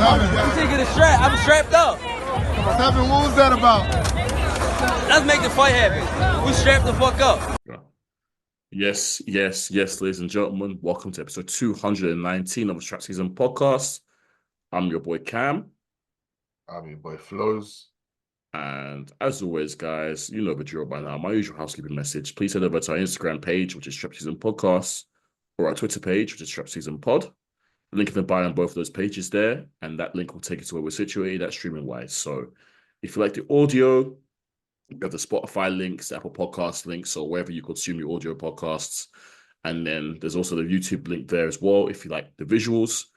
I'm taking a strap. I'm strapped up. Seven, what was that about? Let's make the fight happen. We strapped the fuck up. Yes, ladies and gentlemen. Welcome to episode 219 of the SZN Podcast. I'm your boy Cam. I'm your boy Flowz. And as always, guys, you know the drill by now. My usual housekeeping message. Please head over to our Instagram page, which is SZN Podcast, or our Twitter page, which is SZN Pod. The link in the bio on both of those pages there, and that link will take you to where we're situated at streaming-wise. So if you like the audio, we have the Spotify links, the Apple Podcast links, or wherever you consume your audio podcasts. And then there's also the YouTube link there as well if you like the visuals.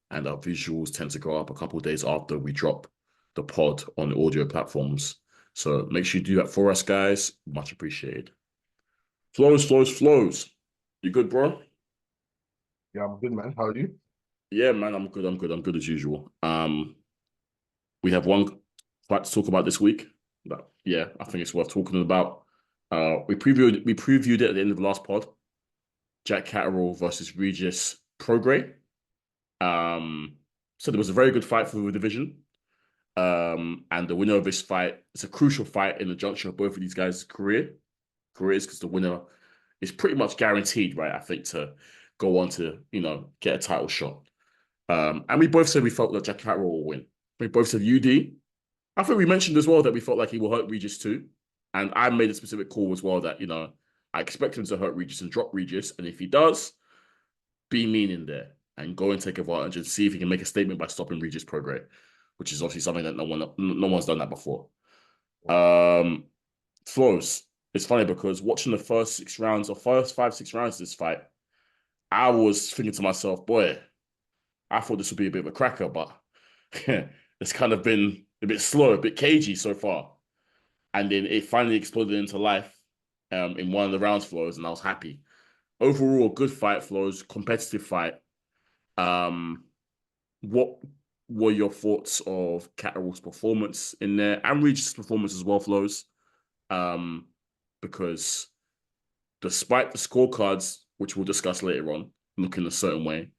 And our visuals tend to go up a couple of days after we drop the pod on the audio platforms. So make sure you do that for us, guys. Much appreciated. Flowz. You good, bro? Yeah, I'm good, man. How are you? Yeah, man, I'm good as usual. We have one fight to talk about this week. But yeah, I think it's worth talking about. We previewed it at the end of the last pod. Jack Catterall versus Regis Prograis. So there was a very good fight for the division. And the winner of this fight, it's a crucial fight in the juncture of both of these guys' careers, because the winner is pretty much guaranteed, right? I think to go on to, get a title shot. And we both said we felt that Jack Catterall will win. We both said UD. I think we mentioned as well that we felt like he will hurt Regis too. And I made a specific call as well that, I expect him to hurt Regis and drop Regis. And if he does, be mean in there and go and take advantage and see if he can make a statement by stopping Regis Prograis, which is obviously something that no one's done that before. Flowz, it's funny because watching the first 5-6 rounds of this fight, I was thinking to myself, boy, I thought this would be a bit of a cracker, but it's kind of been a bit slow, a bit cagey so far. And then it finally exploded into life in one of the rounds, Flowz, and I was happy. Overall, good fight, Flowz, competitive fight. What were your thoughts of Catterall's performance in there and Regis' performance as well, Flowz? Because despite the scorecards, which we'll discuss later on, looking a certain way,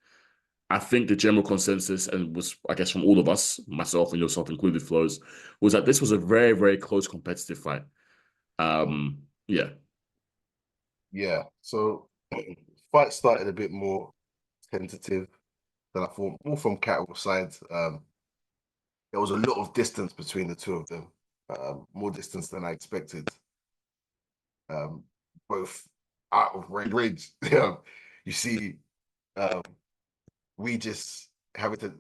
I think the general consensus, and was, I guess, from all of us, myself and yourself included, Flowz, was that this was a very, very close competitive fight. Yeah. Yeah. So fight started a bit more tentative than I thought, more from Catterall's side. There was a lot of distance between the two of them, more distance than I expected. Both out of range. You see Regis having to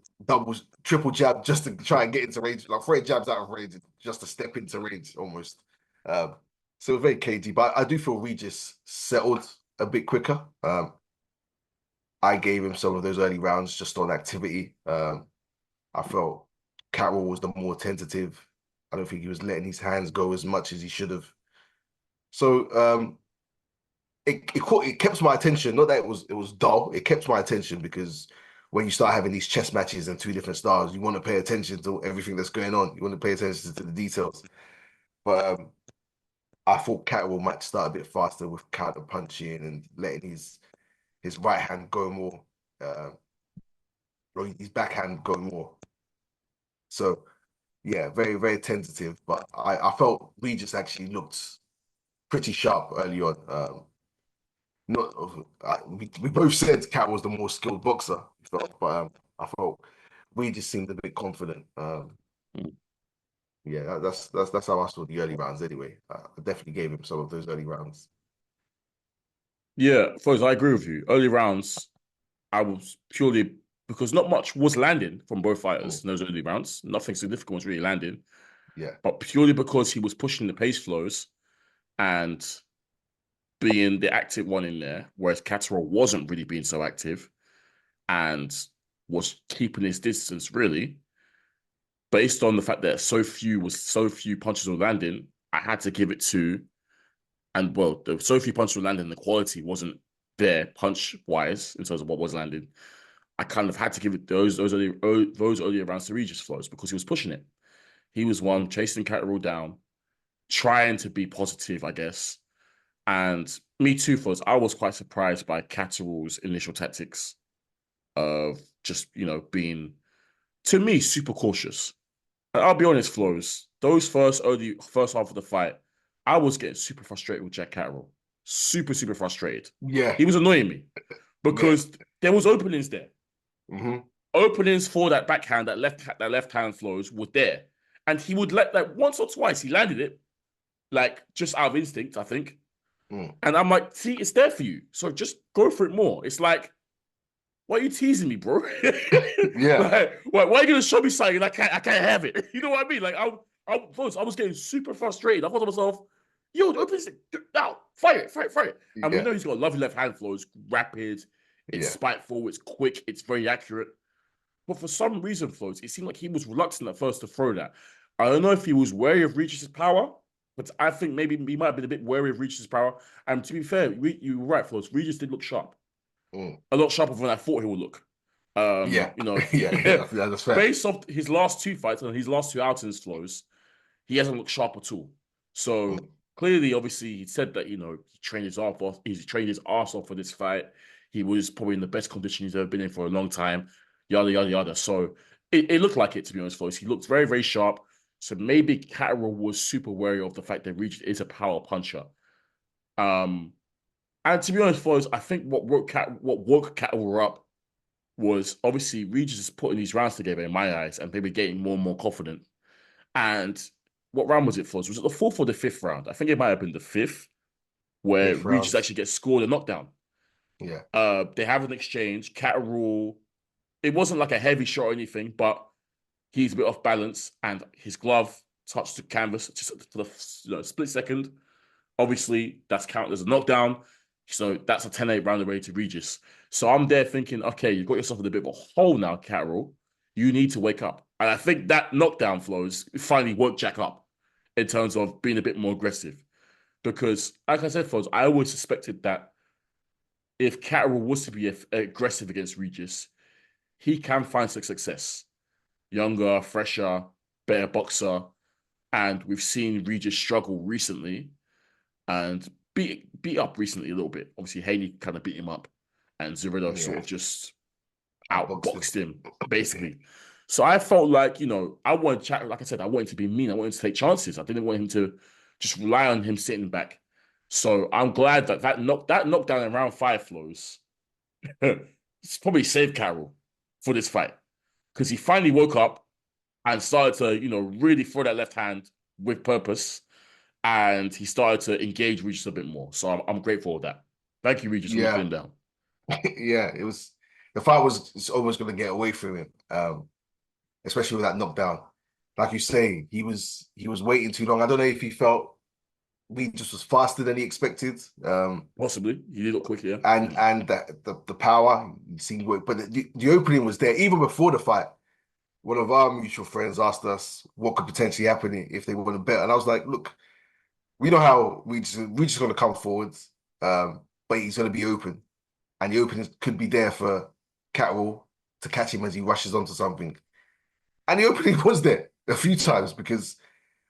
triple jab just to try and get into range, like 3 jabs out of range just to step into range almost. So very cagey, but I do feel Regis settled a bit quicker. I gave him some of those early rounds just on activity. I felt Catterall was the more tentative. I don't think he was letting his hands go as much as he should have. So it kept my attention. Not that it was dull. It kept my attention because when you start having these chess matches and 2 different styles, you want to pay attention to everything that's going on. You want to pay attention to the details. But I thought Catterall might start a bit faster with counter punching and letting his right hand go more, or his backhand go more. So yeah, very, very tentative. But I felt Regis actually looked pretty sharp early on. We both said Cat was the more skilled boxer, but I felt we just seemed a bit confident. Yeah, that's how I saw the early rounds. Anyway, I definitely gave him some of those early rounds. Yeah, Flowz, I agree with you. Early rounds, I was purely because not much was landing from both fighters in those early rounds. Nothing significant was really landing. Yeah, but purely because he was pushing the pace, Flowz, and being the active one in there, whereas Catterall wasn't really being so active and was keeping his distance, really. Based on the fact that so few punches were landing, I had to give it to, and well, the so few punches were landing, the quality wasn't there punch-wise in terms of what was landing. I kind of had to give it those early rounds to Regis, Flowz, because he was pushing it. He was one chasing Catterall down, trying to be positive, I guess. And me too, Flowz. I was quite surprised by Catterall's initial tactics of just, being to me, super cautious. And I'll be honest, Flowz, those first half of the fight, I was getting super frustrated with Jack Catterall. Super, super frustrated. Yeah, He was annoying me yeah. because there was openings there. Mm-hmm. Openings for that backhand, that left hand Flowz were there. And he would let that once or twice, he landed it, like just out of instinct, I think. Mm. And I'm like, see, it's there for you. So just go for it more. It's like, why are you teasing me, bro? Yeah, Like, why are you gonna show me something and I can't have it? You know what I mean? Like I was getting super frustrated. I thought to myself, yo, open this now, fire it. And we yeah, know he's got a lovely left hand flow. It's rapid, it's yeah. spiteful, it's quick, it's very accurate. But for some reason, Flows, it seemed like he was reluctant at first to throw that. I don't know if he was wary of Regis' power, but I think maybe he might have been a bit wary of Regis' power. And to be fair, you were right, Flows. Regis did look sharp. Mm. A lot sharper than I thought he would look. Yeah, You know, yeah. That's fair. based off his last two fights and his last two outings, Flows, he hasn't looked sharp at all. So Mm. clearly, obviously, he said that, you know, he's trained his ass off for this fight. He was probably in the best condition he's ever been in for a long time, yada, yada, yada. So it looked like it, to be honest, folks. He looked very, very sharp. So maybe Catterall was super wary of the fact that Regis is a power puncher. Um, and to be honest, folks, I think what woke Catterall up was obviously Regis is putting these rounds together in my eyes and maybe getting more and more confident. And what round was it for? Was it the fourth or the fifth round? I think it might have been the fifth, where Fifth Regis round. actually gets scored a knockdown. Yeah, They have an exchange. Catterall, it wasn't like a heavy shot or anything, but he's a bit off balance, and his glove touched the canvas just for the split second. Obviously, that's counted as a knockdown. So that's a 10-8 round away to Regis. So I'm there thinking, okay, you've got yourself in a bit of a hole now, Catterall. You need to wake up. And I think that knockdown Flows finally woke Jack up in terms of being a bit more aggressive. Because, like I said, Flows, I always suspected that if Catterall was to be aggressive against Regis, he can find success. Younger, fresher, better boxer. And we've seen Regis struggle recently and beat up recently a little bit. Obviously, Haney kind of beat him up, and Zeredo sort yeah. of just Outboxed outboxed him, basically. So I felt like, you know, I wanted chat, like I said, I wanted to be mean. I wanted to take chances. I didn't want him to just rely on him sitting back. So I'm glad that knockdown in round 5 Flows. It's probably saved Carroll for this fight because he finally woke up and started to, you know, really throw that left hand with purpose, and he started to engage Regis a bit more. So I'm grateful for that. Thank you, Regis, for Yeah, knocking him down. yeah. It was the fight was it's almost going to get away from him, especially with that knockdown. Like you say, he was waiting too long. I don't know if he felt we just was faster than he expected. Possibly. He did look quick, yeah. And the power he seemed work, but the opening was there even before the fight. One of our mutual friends asked us what could potentially happen if they want to bet, and I was like, look, we know how we just going to come forward, but he's going to be open, and the opening could be there for Catterall to catch him as he rushes onto something, and the opening was there a few times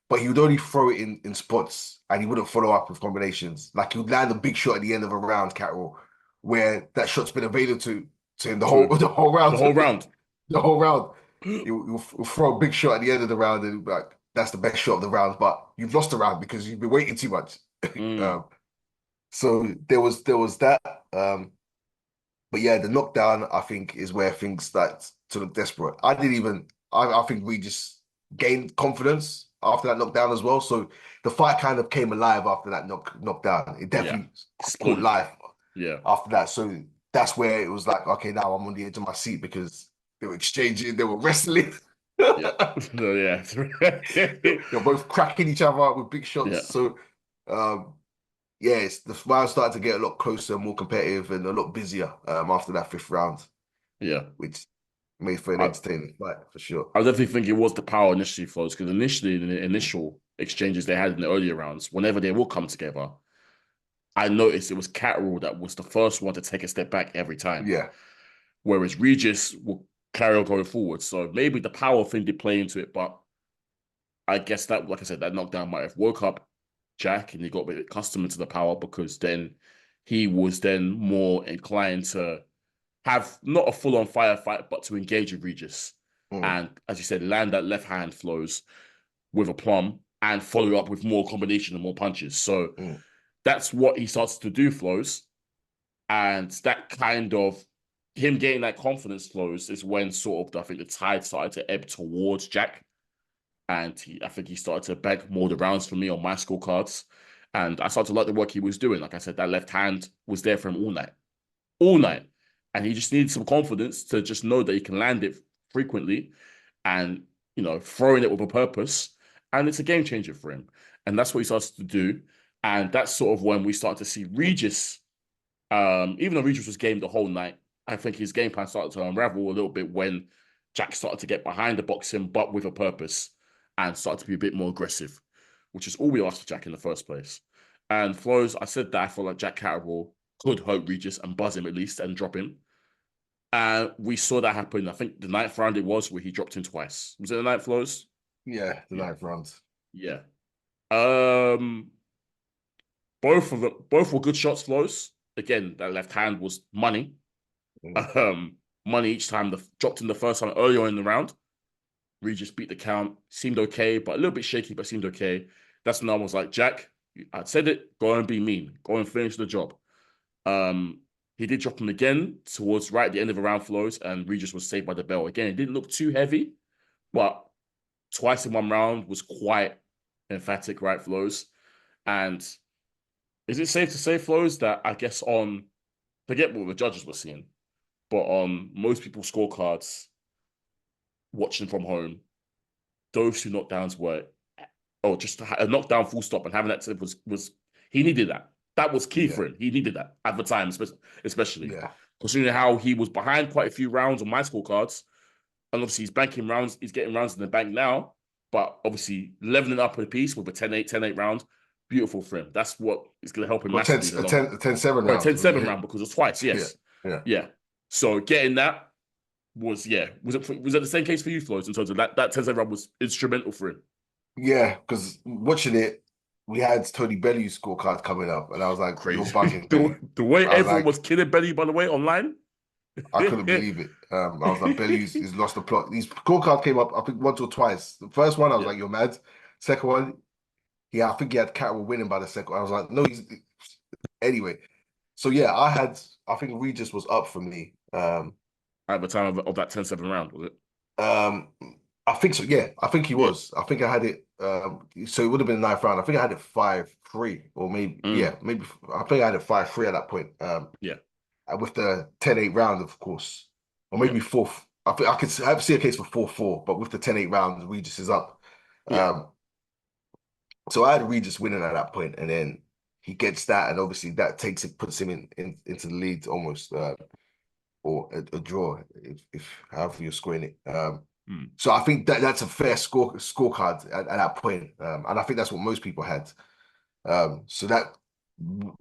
but he would only throw it in spots, and he wouldn't follow up with combinations. Like he would land a big shot at the end of a round, Catterall, where that shot's been available to him the whole True. the whole round, The whole round. the whole round. He'll throw a big shot at the end of the round, and like that's the best shot of the round, but you've lost the round because you've been waiting too much. Mm, um, so there was that. But yeah, the knockdown I think is where things start to look desperate. I think we just gained confidence after that knockdown as well. So the fight kind of came alive after that knockdown. It yeah. definitely caught Exploded. life Yeah. after that. So that's where it was like, okay, now I'm on the edge of my seat because they were exchanging, they were wrestling. Yeah. No, yeah. They're both cracking each other out with big shots. Yeah. So, yeah, the round started to get a lot closer, more competitive, and a lot busier after that fifth round, Yeah. which made for an I, entertaining fight for sure. I definitely think it was the power initially for us because initially, in the initial exchanges they had in the earlier rounds, whenever they will come together, I noticed it was Catterall that was the first one to take a step back every time, Yeah, whereas Regis will carry on going forward. So maybe the power thing did play into it, but I guess that, like I said, that knockdown might have woke up Jack and he got a bit accustomed to the power because then he was then more inclined to have not a full-on firefight, but to engage with Regis. and, as you said, land that left hand Flowz with a plum and follow up with more combination and more punches. So that's what he starts to do, Flowz. And that kind of him getting that confidence, Flowz, is when sort of I think the tide started to ebb towards Jack. And I think he started to bag more the rounds for me on my scorecards. And I started to like the work he was doing. Like I said, that left hand was there for him all night. All night. And he just needed some confidence to just know that he can land it frequently and, throwing it with a purpose. And it's a game changer for him. And that's what he starts to do. And that's sort of when we start to see Regis, even though Regis was game the whole night, I think his game plan started to unravel a little bit when Jack started to get behind the boxing, but with a purpose, and started to be a bit more aggressive, which is all we asked for Jack in the first place. And Flowz, I said that I felt like Jack Catterall could hurt Regis and buzz him at least and drop him. And we saw that happen. I think the 9th round it was where he dropped him twice. Was it the 9th, Flowz? Yeah, the 9th round. Yeah. Both were good shots, Flowz. Again, that left hand was money. Money each time. Dropped in the first time earlier in the round. Regis beat the count. Seemed okay, but a little bit shaky, but seemed okay. That's when I was like, Jack, I said it, go and be mean. Go and finish the job. He did drop him again towards right at the end of the round, Flowz, and Regis was saved by the bell. Again, it didn't look too heavy, but twice in one round was quite emphatic, right, Flowz? And is it safe to say, Flowz, that I guess forget what the judges were seeing, but on most people's scorecards, watching from home, those 2 knockdowns were, just a knockdown full stop, and having that was he needed that. That was key for him. He needed that at the time, especially. Yeah. Considering how he was behind quite a few rounds on my scorecards, and obviously he's banking rounds, he's getting rounds in the bank now, but obviously leveling up a piece with a 10-8 round, beautiful for him. That's what is going to help him massively. A 10-7 round. 10-7 round, because it was twice, yes. Yeah. So getting that was it the same case for you, Flowz, in terms of that 10-7 round was instrumental for him? Yeah, because watching it, we had Tony Bellew's scorecard coming up, and I was like, crazy. You're bugging. the way everyone was killing Bellew, by the way, online. I couldn't believe it. I was like, Bellew's he's lost the plot. These scorecards came up, I think, once or twice. The first one, I was like, you're mad. Second one, I think he had Catterall winning by the second. I was like, no, he's... Anyway. So, yeah, I think Regis was up for me. At the time of that 10-7 round, was it? I think so, yeah. I think he was. I think I had it... so it would have been the 9th round. I think I had it 5-3, or maybe... Yeah, maybe... I think I had it 5-3 at that point. With the 10-8 round, of course. Or maybe 4th. I think I could see a case for 4-4, but with the 10-8 round, Regis is up. So I had Regis winning at that point, and then he gets that, and obviously that puts him into the lead almost, or a draw, if however you're scoring it. So I think that's a fair scorecard at that point, and I think that's what most people had. So that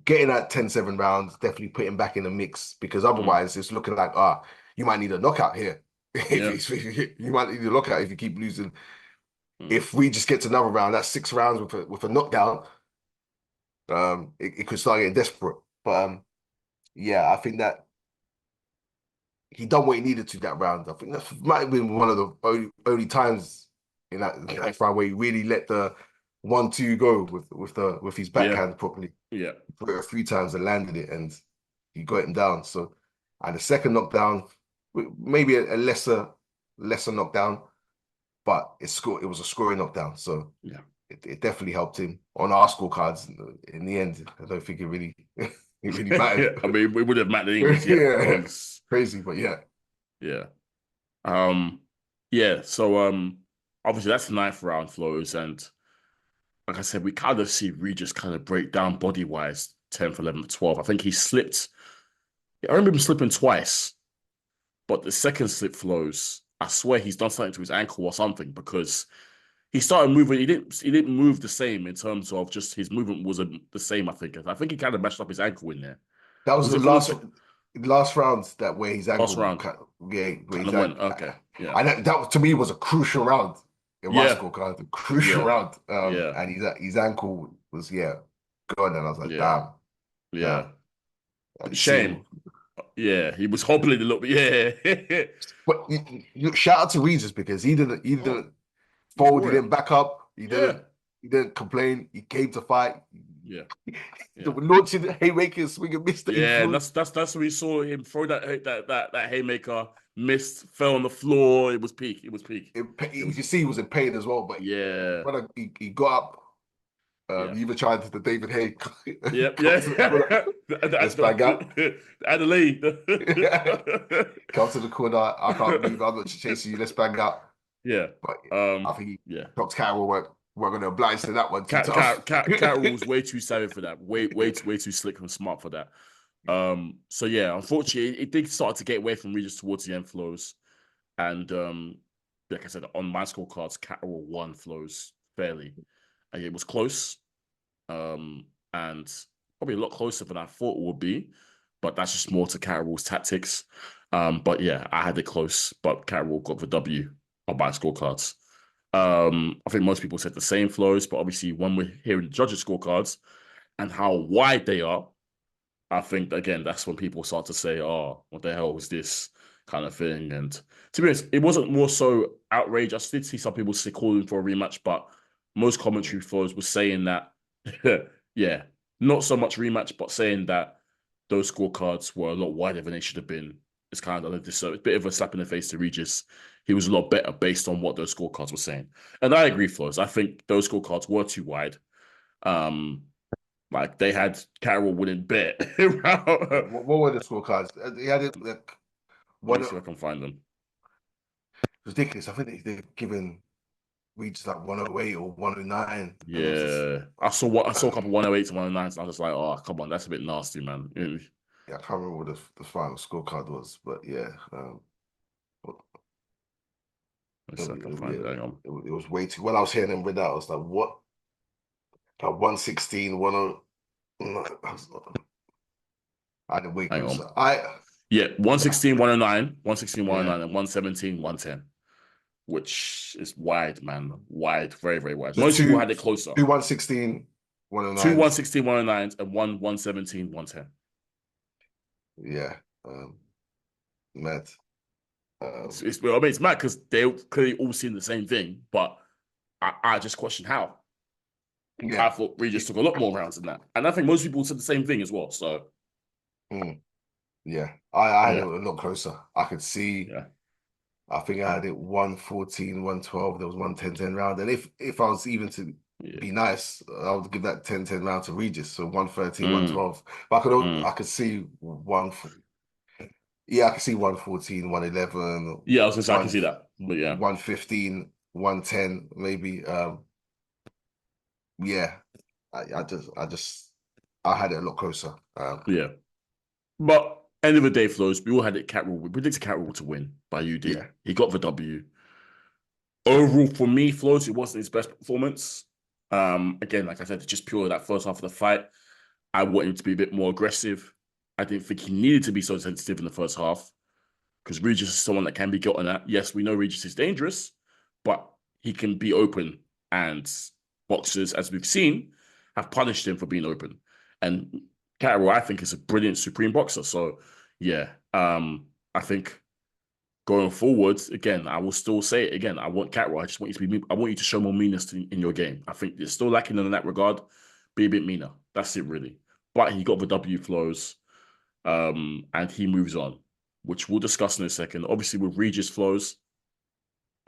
getting that 10-7 round definitely put him back in the mix, because otherwise it's looking like you might need a knockout here. You might need a knockout if you keep losing. If we just get to another round, that's 6 rounds with a knockdown, it could start getting desperate. But I think that he done what he needed to that round. I think that might have been one of the only times in that round where he really let the 1-2 go with his backhand properly. Yeah, put it a few times and landed it, and he got him down. So, and the second knockdown, maybe a lesser knockdown, but it was a scoring knockdown. So it definitely helped him on our scorecards. In the end, I don't think it really mattered. I mean, it would have mattered anyway. Crazy, but yeah. So obviously that's the 9th round, Flowz, and like I said, we kind of see Regis kind of break down body wise 10th, 11th, 12th. I think he slipped. I remember him slipping twice, but the second slip, Flowz, I swear he's done something to his ankle or something, because he started moving. He didn't move the same in terms of just his movement wasn't the same. I think he kind of mashed up his ankle in there. That was the last round where his ankle. Last round, okay, yeah. And that to me was a crucial round in my scorecard. Crucial round. And his ankle was gone, and I was like, damn. Shame. Yeah, he was hobbling a little bit. Yeah. But shout out to Regis because he didn't fold, he For it. didn't back up, Yeah. he didn't complain, he came to fight. Yeah. The Yeah. launching haymaker swing and miss the Yeah, and influence. that's when we saw him throw that haymaker, missed, fell on the floor. It was peak. It was peak. You can see he was in pain as well, but Yeah, when he got up, yeah. he even tried the David Hay. Yep, Come yeah. to the corner, let's bang out. Adelaide. Come to the corner. I can't move. I'm not chasing you. Let's bang out. Yeah. But I think Yeah. Dr. Catterall we're going to oblige to that one too tough. Catterall was way too savvy for that. Way too slick and smart for that. So yeah, unfortunately, it did start to get away from Regis towards the end, Flowz. And like I said, on my scorecards, Catterall won Flowz fairly. It was close. And probably a lot closer than I thought it would be. But that's just more to Catterall's tactics. But yeah, I had it close, but Catterall got the W on my scorecards. I think most people said the same, Flowz, but obviously when we're hearing the judges' scorecards and how wide they are, I think again that's when people start to say, "Oh, what the hell was this?" kind of thing. And to be honest, it wasn't more so outrageous. I did see some people calling for a rematch, but most commentary Flowz was saying that, yeah, not so much rematch, but saying that those scorecards were a lot wider than they should have been. It's kind of this a bit of a slap in the face to Regis. He was a lot better based on what those scorecards were saying. And I agree, Flowz. I think those scorecards were too wide. Like they had Catterall winning bet. What were the scorecards? He had it like Let me see if I can find them. ridiculous. I think they've given Regis like 108 or 109. Yeah, I saw a couple 108s and 109s, and I was just like, oh, come on, that's a bit nasty, man. Yeah, I can't remember what the final scorecard was, but yeah. Let's see if I can find it. Hang on. It was way too. When I was hearing him read out, I was like, what? Like 116, 10. I didn't wait. Hang on. Yeah, 116, 109, 116, 109, and 117, 110, which is wide, man. Wide, very, very wide. Most people had it closer. 2 116, 109. 2 116, 109, and 1 117, 110. Yeah. Mad. It's mad because they clearly all seen the same thing, but I just question how. Yeah. I thought Regis took a lot more rounds than that. And I think most people said the same thing as well. So, yeah, I had it a lot closer. I could see. Yeah. I think I had it 114, 112. There was 110 round. And if I was even to be nice, I would give that 10-10 round to Regis. So 113, 112. But I could see I could see 114, 111. Yeah, I was gonna say I can see that. But yeah. 115, 110, maybe. Yeah. I had it a lot closer. Yeah. But end of the day, Flowz, we all had it Catterall. We predicted Catterall to win by UD. Yeah. He got the W. Overall, for me, Flowz, it wasn't his best performance. Again, like I said, just purely that first half of the fight. I wanted him to be a bit more aggressive. I didn't think he needed to be so sensitive in the first half because Regis is someone that can be gotten at. Yes, we know Regis is dangerous, but he can be open, and boxers, as we've seen, have punished him for being open. And Catterall, I think, is a brilliant supreme boxer. So, yeah, I think going forward, again, I will still say it again. I want Catterall. I want you to show more meanness in your game. I think it's still lacking in that regard. Be a bit meaner. That's it, really. But he got the W, Flowz, and he moves on, which we'll discuss in a second. Obviously, with Regis Flowz,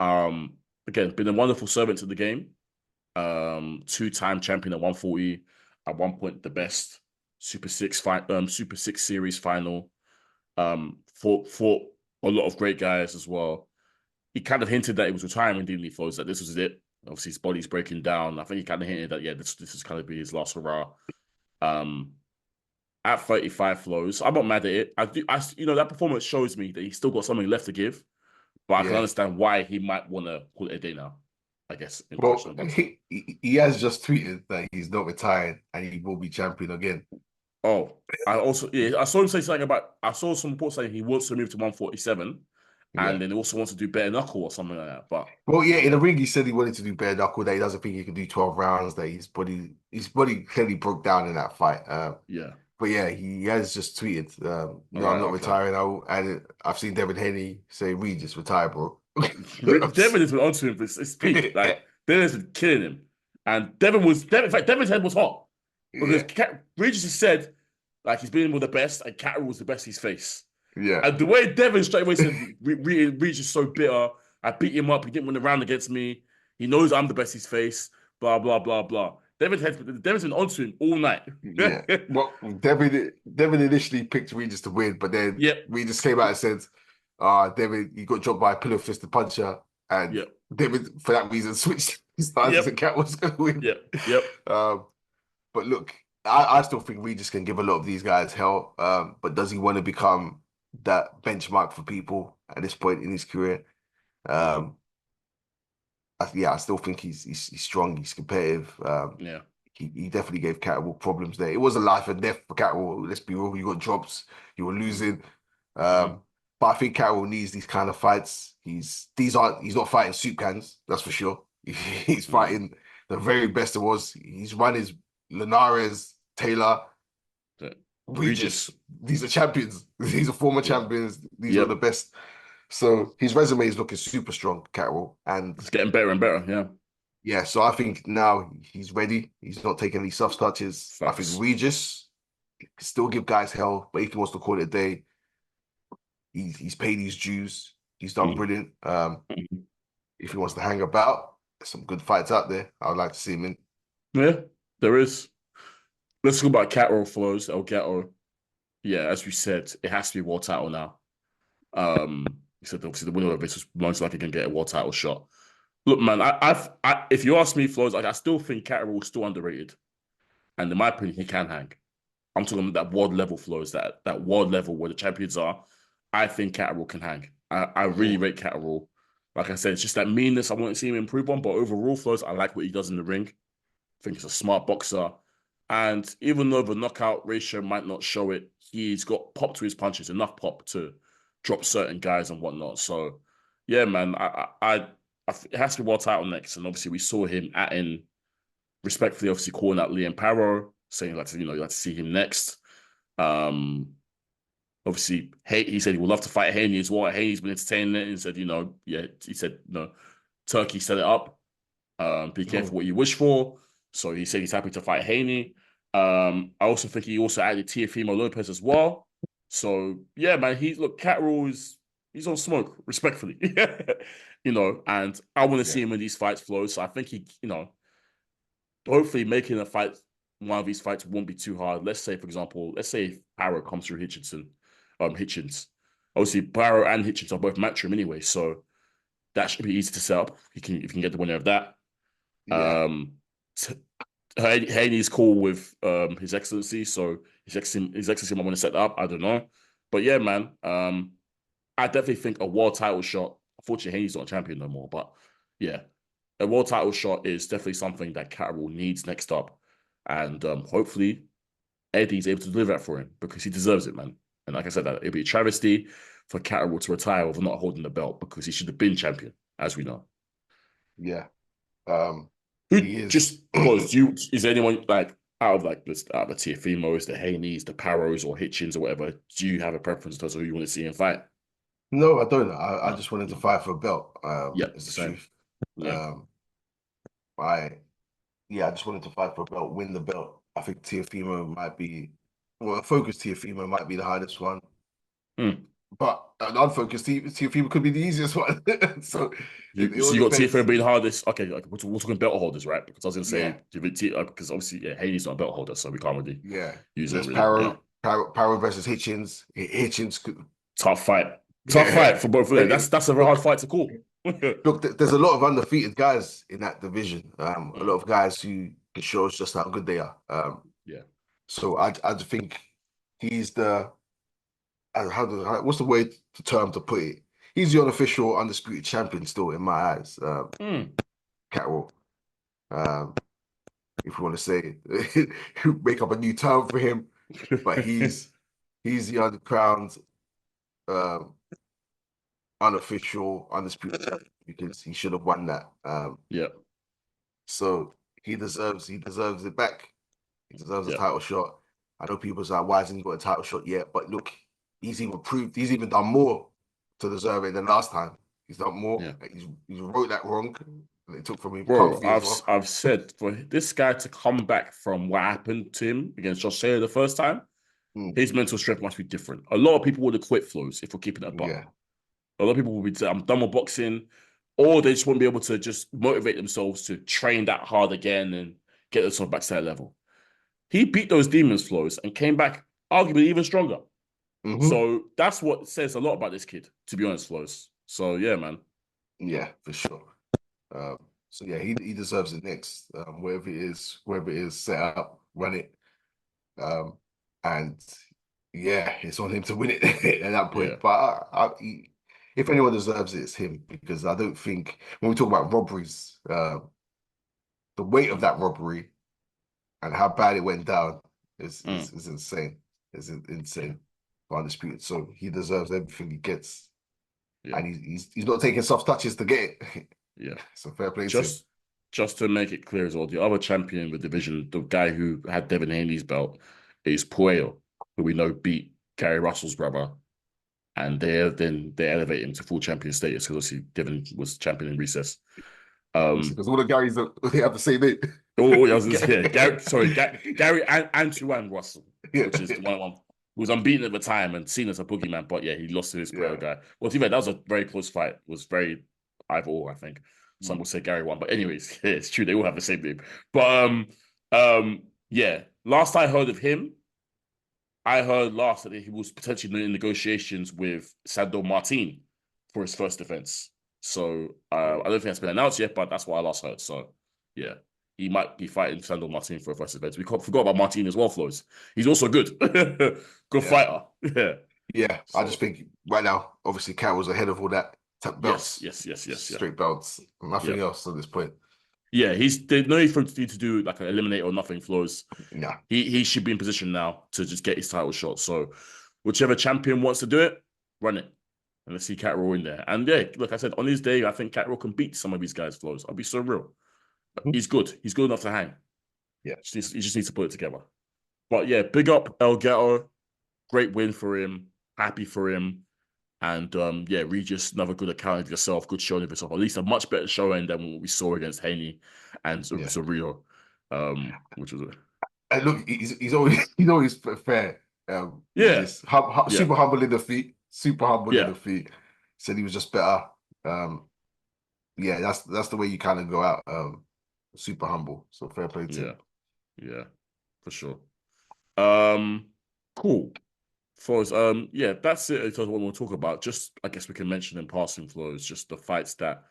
again, been a wonderful servant to the game. 2-time champion at 140. At one point, the best Super 6 series final. Fought a lot of great guys as well. He kind of hinted that he was retiring, didn't he, Flowz? That this was it. Obviously, his body's breaking down. I think he kind of hinted that, yeah, this is kind of be his last hurrah. At 35 Flowz, I'm not mad at it. That performance shows me that he's still got something left to give, but I can understand why he might want to call it a day now, I guess. Well, he has just tweeted that he's not retired and he will be champion again. Oh, I saw him say something about, I saw some reports saying he wants to move to 147 and then he also wants to do bare knuckle or something like that. But in the ring, he said he wanted to do bare knuckle, that he doesn't think he can do 12 rounds, that his body clearly broke down in that fight. But yeah, he has just tweeted, All no, I'm right, not okay. retiring. And I've seen Devin Haney say, Regis, retire, bro. Devin has been onto him for his peak. Like Devin has been killing him, and In fact, Devin's head was hot because Yeah, Regis has said like he's been with the best, and Catterall was the best he's faced. yeah, And the way Devin straight away said, Regis is so bitter. I beat him up. He didn't win the round against me. He knows I'm the best he's faced. Blah blah blah blah. Devin's been onto him all night. yeah. Well, Devin initially picked Regis to win, but then Yep. Regis came out and said, Devin, you got dropped by a pillow fisted puncher. And Yep. Devin, for that reason, switched his stances Yep. and Cat was going to win. Yep. Yep. Um, but look, I still think Regis can give a lot of these guys hell. But does he want to become that benchmark for people at this point in his career? Um, I still think he's strong. He's competitive. Yeah. He definitely gave Catterall problems there. It was a life and death for Catterall. Let's be real. You got drops. You were losing. Mhm. But I think Catterall needs these kind of fights. He's not fighting soup cans. That's for sure. He's fighting the very best there was. He's run his Linares, Taylor, Regis. These are champions. These are former champions. These are the best. So his resume is looking super strong, Catterall, and It's getting better and better. Yeah. yeah. So I think now he's ready. He's not taking any soft touches. I think Facts. Regis can still give guys hell, but if he wants to call it a day, he's paid his dues. He's done brilliant. Mhm. If he wants to hang about, there's some good fights out there. I would like to see him in. Yeah, there is. Let's talk about Catterall Flowz. Gato. Yeah, as we said, it has to be world title now. He said obviously the winner of this was most likely going to get a world title shot. Look, man, if you ask me, Flowz, I still think Catterall is still underrated, and in my opinion, he can hang. I'm talking about that world level Flowz, that world level where the champions are. I think Catterall can hang. I really rate Catterall. Like I said, it's just that meanness I want to see him improve on, but overall, Flowz, I like what he does in the ring. I think he's a smart boxer. And even though the knockout ratio might not show it, he's got pop to his punches, enough pop to drop certain guys and whatnot. So, yeah, man, it has to be world title next. And obviously, we saw him respectfully, obviously calling out Liam Paro, saying you'd like to see him next. Obviously, he said he would love to fight Haney as well. Haney's been entertaining it and said, he said, Turkey set it up. Be careful what you wish for. So he said he's happy to fight Haney. I also think he also added Teofimo Lopez as well. So yeah, man, Catterall he's on smoke, respectfully. And I want to see him in these fights flow. So I think hopefully making one of these fights won't be too hard. Let's say, for example, if Paro comes through Hitchens. Obviously, Paro and Hitchens are both matchroom anyway, so that should be easy to set up. If you can get the winner of that. Yeah. Haney's cool with His Excellency, so His Excellency might want to set that up. I don't know, but yeah, man. I definitely think a world title shot. Unfortunately, Haney's not a champion no more, but yeah, a world title shot is definitely something that Catterall needs next up, and hopefully Eddie's able to deliver that for him because he deserves it, man. And like I said, it'd be a travesty for Catterall to retire with not holding the belt because he should have been champion, as we know. Yeah. He is. Just because is there anyone out of the Teofimos, the Haneys, the Paros, or Hitchens or whatever? Do you have a preference as to who you want to see him fight? No, I don't. I just wanted to fight for a belt. Yeah, is the same. truth. Yeah. I just wanted to fight for a belt, win the belt. I think Teofimo might be, focused Teofimo might be the hardest one. But an unfocused Teofimo could be the easiest one. So you got Teofimo being hardest. Okay, we're talking belt holders, right? Because I was going to say, because obviously, Haney's not a belt holder, so we can't really use it. Really. Paro versus Hitchens. Hitchens could... Tough fight. Tough fight for both of them. That's a very hard fight to call. Look, there's a lot of undefeated guys in that division. A lot of guys who can show us just how good they are. So I just think he's the what's the term to put it? He's the unofficial undisputed champion still in my eyes. Catterall. If you want to say it, make up a new term for him, but he's the uncrowned unofficial undisputed champion because he should have won that. So he deserves it back. He deserves a title shot. I know people's like, why hasn't he got a title shot yet? But look, he's even done more to deserve it than last time. He's done more. Yeah. He's wrote that wrong. And it took from him Bro, comfy as well. I've said for this guy to come back from what happened to him against Josh Taylor the first time, his mental strength must be different. A lot of people would have quit Flowz if we're keeping it a buck. Yeah. A lot of people will be, I'm done with boxing, or they just won't be able to just motivate themselves to train that hard again and get themselves back to that level. He beat those demons, Flowz, and came back arguably even stronger. So that's what says a lot about this kid, to be honest, Flowz. So yeah, man. Yeah, for sure. So yeah, he deserves it next. Wherever it is, set up, run it. And yeah, it's on him to win it at that point. Yeah. But if anyone deserves it, it's him, because I don't think when we talk about robberies, the weight of that robbery and how bad it went down is insane. It's insane, undisputed. So he deserves everything he gets, and he's not taking soft touches to get it. Yeah, so fair play to him. Just to make it clear as well, the other champion in the division, the guy who had Devin Haney's belt, is Puello, who we know beat Gary Russell's brother, and they elevate him to full champion status because obviously Devin was champion in recess. Because all the Garys they have the same name. Gary and Antoine Russell, which is the one who was unbeaten at the time and seen as a boogeyman, but yeah, he lost to his Puello guy. Well, to be fair, that was a very close fight. It was very either or, I think. Some will say Gary won, but anyways, yeah, it's true. They all have the same name. But yeah. Last I heard of him, I heard last that he was potentially in negotiations with Sandor Martin for his first defense. So I don't think that's been announced yet, but that's what I last heard. So yeah, he might be fighting Sandor Martin for a first defense. We forgot about Martin as well, Flowz. He's also good, good fighter. Yeah. So, I just think right now, obviously, Catterall's ahead of all that. Belts. Yes. Straight belts. Nothing else at this point. Yeah, there's no need for him to do like an eliminate or nothing, Flowz. Yeah. He should be in position now to just get his title shot. So whichever champion wants to do it, run it. And let's see Catterall in there. And yeah, like I said, on his day, I think Catterall can beat some of these guys, Flowz. I'll be so real. He's good. He's good enough to hang. Yeah. He just needs to put it together. But yeah, big up El Gato. Great win for him. Happy for him. And yeah, Regis, another good account of yourself, good showing of yourself. At least a much better showing than what we saw against Haney and Zorrillo, which was And look, he's always fair. Super humble in defeat. Super humble in defeat. Said he was just better. Yeah, that's the way you kind of go out. Super humble. So fair play to him. Yeah, for sure. Cool. Flowz, yeah, that's it. That's what we'll talk about. Just, I guess we can mention in passing, Flowz, just the fights that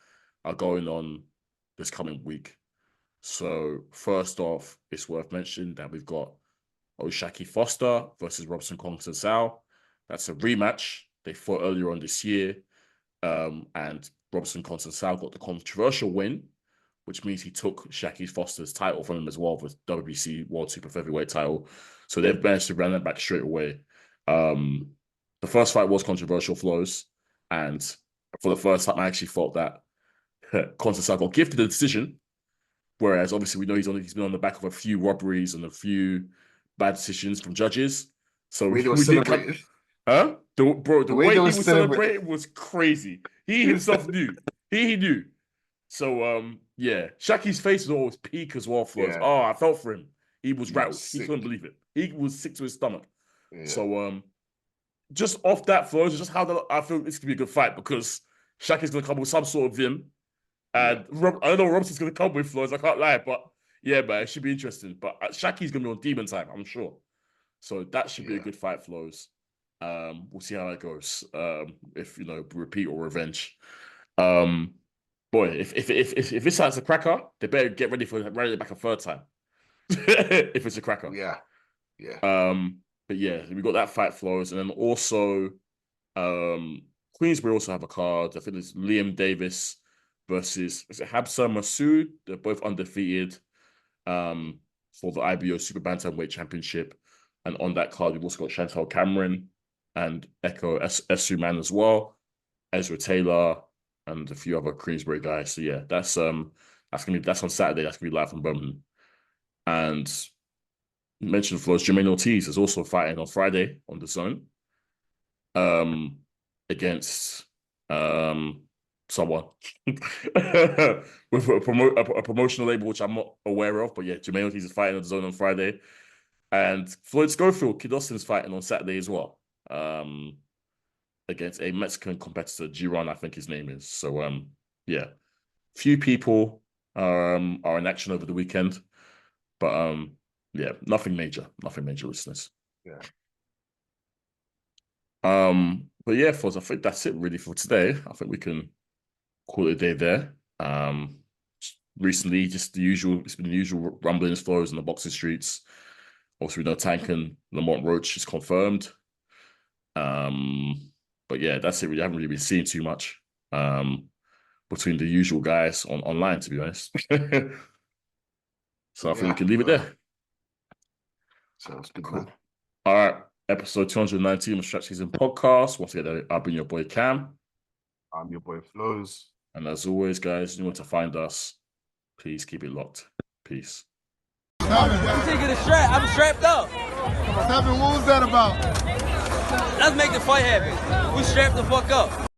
are going on this coming week. So, first off, it's worth mentioning that we've got O'Shaki Foster versus Robson Consensao. That's a rematch. They fought earlier on this year, and Robson Consensao got the controversial win, which means he took Shaki Foster's title from him as well, the WBC World Super Featherweight title. So they've managed to run that back straight away. The first fight was controversial, Flowz, and for the first time, I actually thought that Consensao got gifted a decision, whereas obviously we know he's been on the back of a few robberies and a few bad decisions from judges. So we didn't The way he was celebrating was crazy. He himself knew. He knew. So yeah, Shaki's face was always peak as well, Flowz. Oh, I felt for him. He was rattled. He couldn't believe it. He was sick to his stomach. Yeah. So just off that, Flowz, just how I feel this could be a good fight because Shaki's gonna come with some sort of vim. And I don't know what Robson's gonna come with, Flowz. I can't lie, but yeah, man, it should be interesting. But Shaki's gonna be on demon time, I'm sure. So that should be a good fight, Flowz. We'll see how that goes. If repeat or revenge. Boy, if this site's a cracker, they better get ready for running it back a third time. If it's a cracker. Yeah. But yeah, we got that fight, Flowz, and then also Queensbury also have a card. I think it's Liam Davis versus Habsa Masood. They're both undefeated for the IBO Super Bantamweight Championship. And on that card, we've also got Chantal Cameron and Echo Esuman as well, Ezra Taylor, and a few other Queensbury guys. So yeah, that's on Saturday. That's gonna be live from Birmingham. And mentioned Flowz, Jermaine Ortiz is also fighting on Friday on the Zone. Against someone with a promotional label which I'm not aware of, but yeah, Jermaine Ortiz is fighting on the Zone on Friday, and Floyd Schofield, Kid Austin's fighting on Saturday as well, against a Mexican competitor, Giron, I think his name is. So yeah, few people are in action over the weekend, but yeah, nothing major, listeners. Yeah. But yeah, Foz, I think that's it really for today. I think we can call it a day there. Recently, just it's been the usual rumblings, Flowz in the boxing streets. Also, we know Tank and Lamont Roach is confirmed. But yeah, that's it. We haven't really been seeing too much between the usual guys online, to be honest. So I think we can leave it there. Sounds good, cool. Man. All right. Episode 219 of SZN Podcast. Once again, I've been your boy Cam. I'm your boy Flowz. And as always, guys, you want to find us, please keep it locked. Peace. I'm taking a strap. I'm strapped up. What was that about? Let's make the fight happen. We strapped the fuck up.